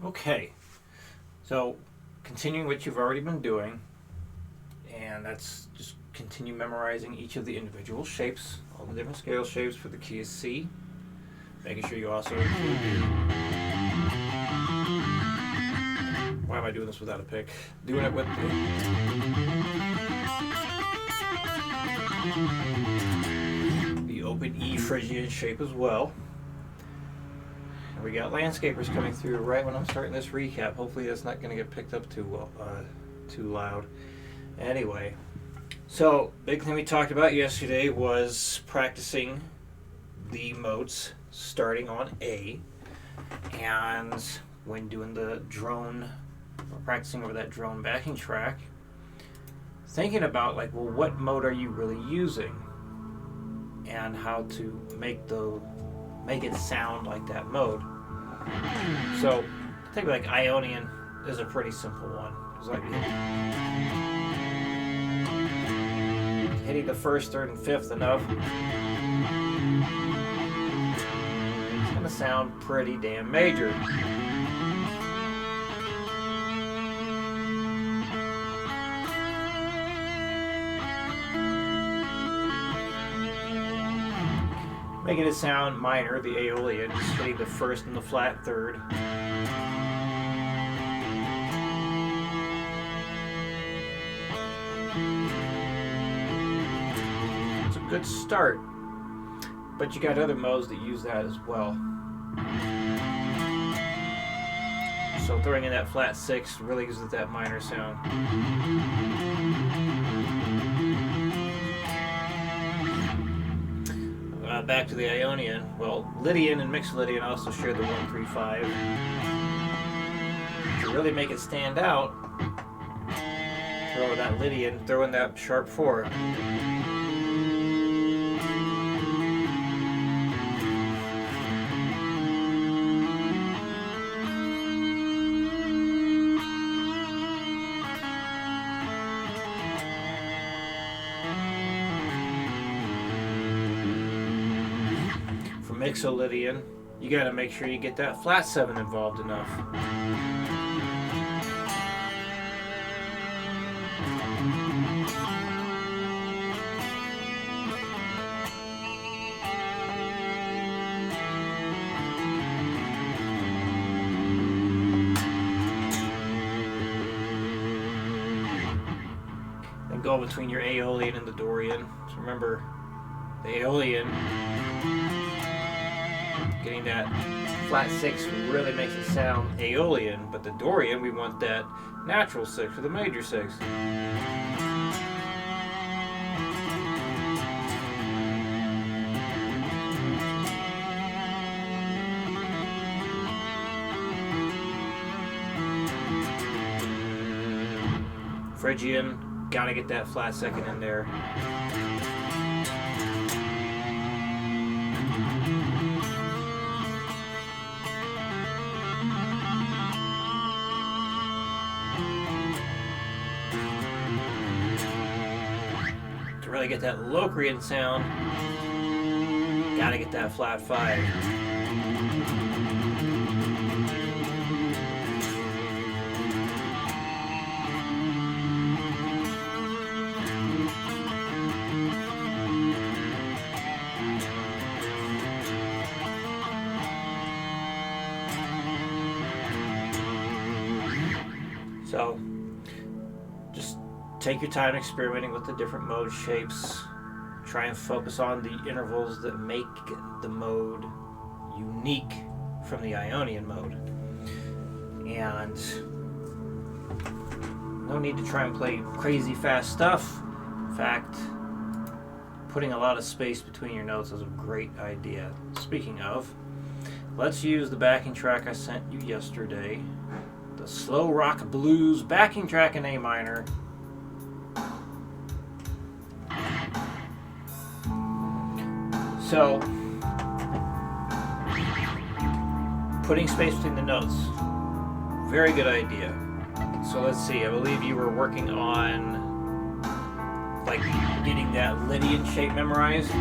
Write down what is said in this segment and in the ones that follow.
Okay, so continuing what you've already been doing, and that's just continue memorizing each of the individual shapes, all the different scale shapes for the key of C. Making sure you also include why am I doing this without a pick? Doing it with the open E Phrygian shape as well. And we got landscapers coming through right when I'm starting this recap. Hopefully that's not going to get picked up too loud. Anyway, so big thing we talked about yesterday was practicing the modes starting on A, and when doing the drone, or practicing over that drone backing track, thinking about like, well, what mode are you really using, and how to make it sound like that mode. So I think like Ionian is a pretty simple one. It's like hitting the first, third, and fifth enough. It's gonna sound pretty damn major. Making it sound minor, the Aeolian, just hitting the first and the flat third. It's a good start, but you got other modes that use that as well. So throwing in that flat sixth really gives it that minor sound. Back to the Ionian. Well, Lydian and Mixed Lydian also share the 1-3-5. To really make it stand out, throw that Lydian, throw in that sharp 4. Mixolydian, you got to make sure you get that flat 7 involved enough. Then go between your Aeolian and the Dorian. So remember, the Aeolian, getting that flat 6 really makes it sound Aeolian, but the Dorian, we want that natural 6 or the major 6. Phrygian, gotta get that flat second in there. To get that Locrian sound, gotta get that flat 5. So just take your time experimenting with the different mode shapes. Try and focus on the intervals that make the mode unique from the Ionian mode. And no need to try and play crazy fast stuff. In fact, putting a lot of space between your notes is a great idea. Speaking of, let's use the backing track I sent you yesterday. The Slow Rock Blues backing track in A minor. So, putting space between the notes, very good idea. So let's see, I believe you were working on like getting that Lydian shape memorized.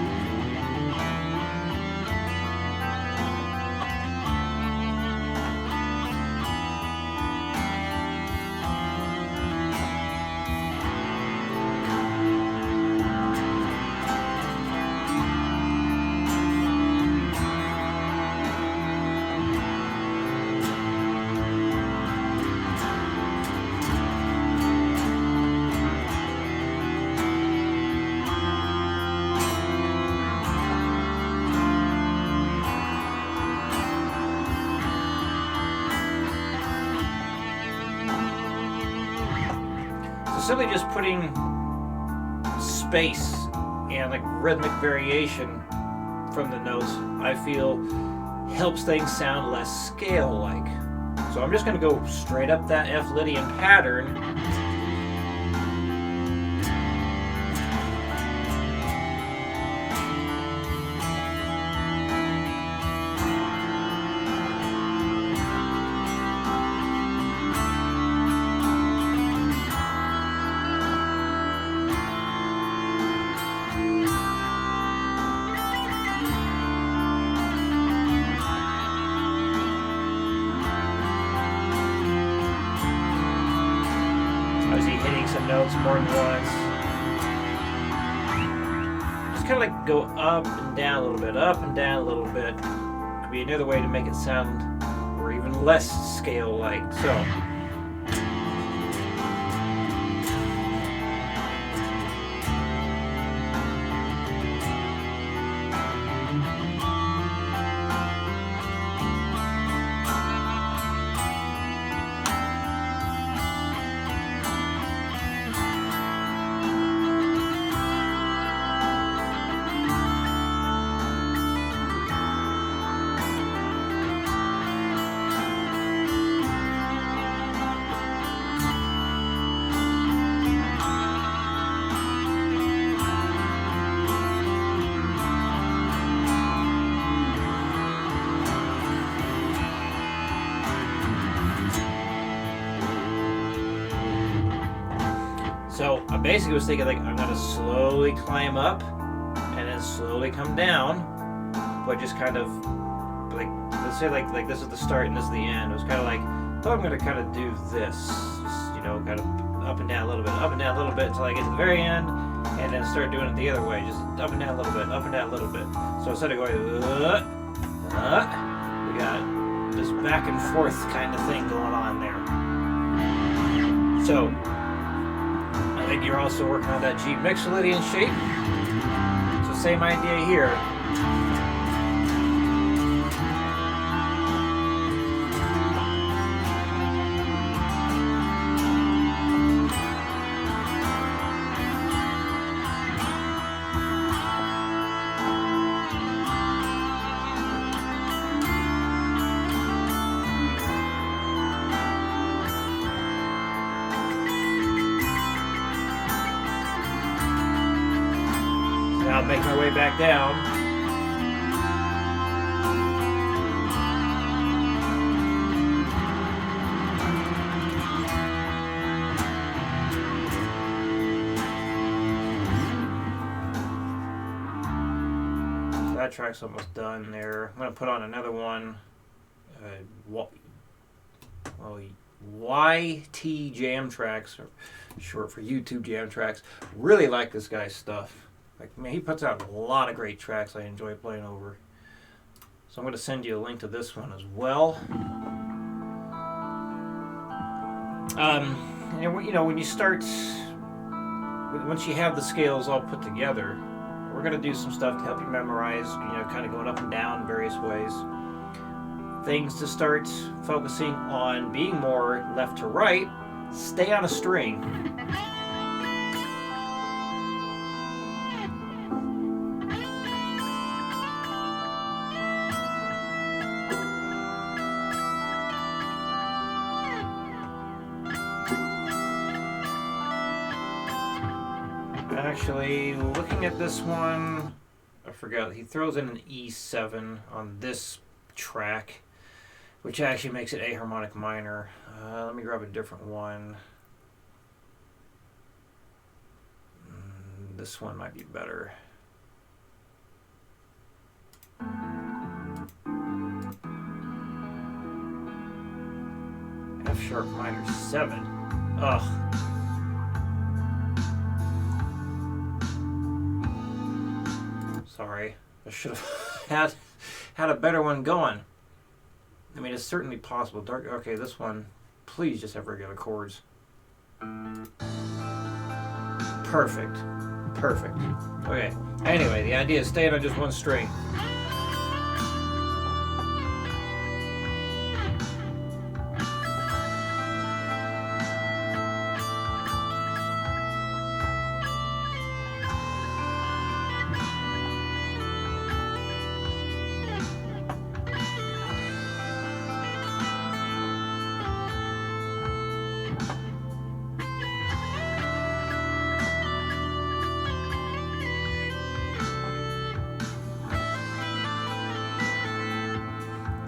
simply just putting space and like rhythmic variation from the notes, I feel helps things sound less scale-like. So I'm just going to go straight up that F Lydian pattern. Notes more than once. Just kind of like go up and down a little bit, up and down a little bit. Could be another way to make it sound or even less scale-like. So. So I basically was thinking like I'm gonna slowly climb up and then slowly come down, but just kind of like, let's say like this is the start and this is the end. It was kind of like, oh, I'm gonna kind of do this, just, you know, kind of up and down a little bit, up and down a little bit until I get to the very end, and then start doing it the other way, just up and down a little bit, up and down a little bit. So instead of going, we got this back and forth kind of thing going on there. So. I think you're also working on that G Mixolydian shape. So same idea here. Now I'll make my way back down. So that track's almost done there. I'm going to put on another one. YT Jam Tracks, or short for YouTube Jam Tracks. Really like this guy's stuff. Like, man, he puts out a lot of great tracks I enjoy playing over. So I'm going to send you a link to this one as well. And you know, when you start, once you have the scales all put together, we're going to do some stuff to help you memorize, you know, kind of going up and down in various ways. Things to start focusing on being more left to right, stay on a string. Actually, looking at this one, I forgot, he throws in an E7 on this track, which actually makes it A harmonic minor. Let me grab a different one. This one might be better. F sharp minor 7. Ugh. Sorry, I should have had a better one going. I mean, it's certainly possible. Dark. Okay, this one, please just have regular chords. Perfect. Perfect. Okay. Anyway, the idea is staying on just one string.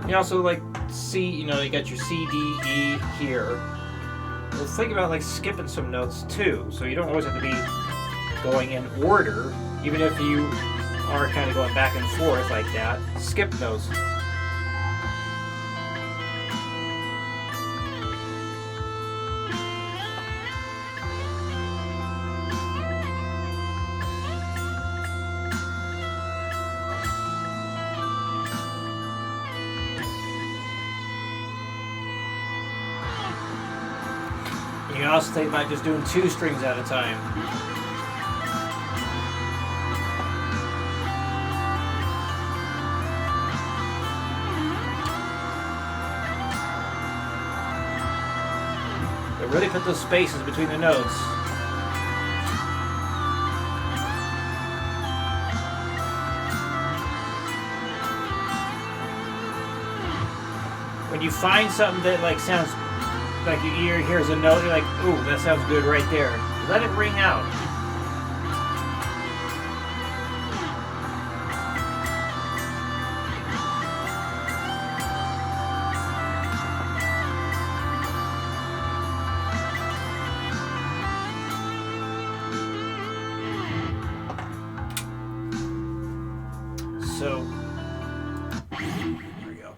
You also like C, you got your C, D, E here. Well, think about like skipping some notes too, so you don't always have to be going in order, even if you are kind of going back and forth like that. Skip notes. You can also think about just doing 2 strings at a time. But really put those spaces between the notes. When you find something that like sounds like your ear hears a note, you're like, ooh, that sounds good right there. Let it ring out. So, there we go.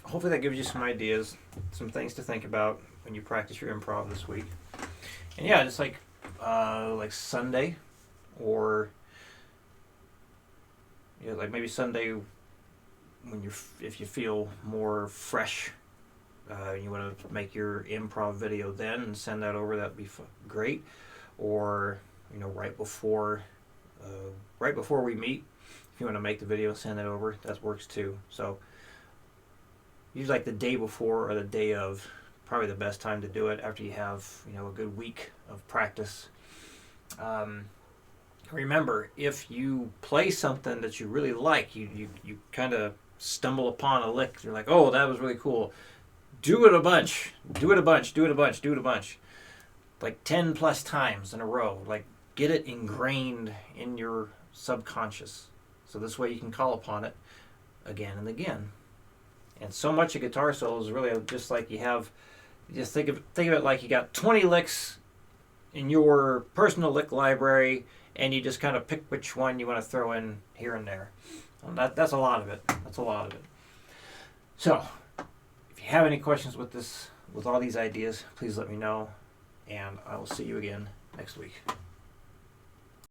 Hopefully that gives you some ideas, some things to think about when you practice your improv this week. And yeah, just like Sunday, or like maybe Sunday when if you feel more fresh, you want to make your improv video then and send that over. That'd be great. Or right before we meet, if you want to make the video, send it over. That works too. So. Usually like the day before or the day of, probably the best time to do it after you have, a good week of practice. Remember, if you play something that you really like, you kind of stumble upon a lick, you're like, oh, that was really cool. Do it a bunch. Do it a bunch. Do it a bunch. Do it a bunch. Like 10 plus times in a row. Like get it ingrained in your subconscious. So this way you can call upon it again and again. And so much of guitar solo is really just like just think of it like you got 20 licks in your personal lick library, and you just kind of pick which one you want to throw in here and there. And that's a lot of it. That's a lot of it. So, if you have any questions with all these ideas, please let me know, and I will see you again next week.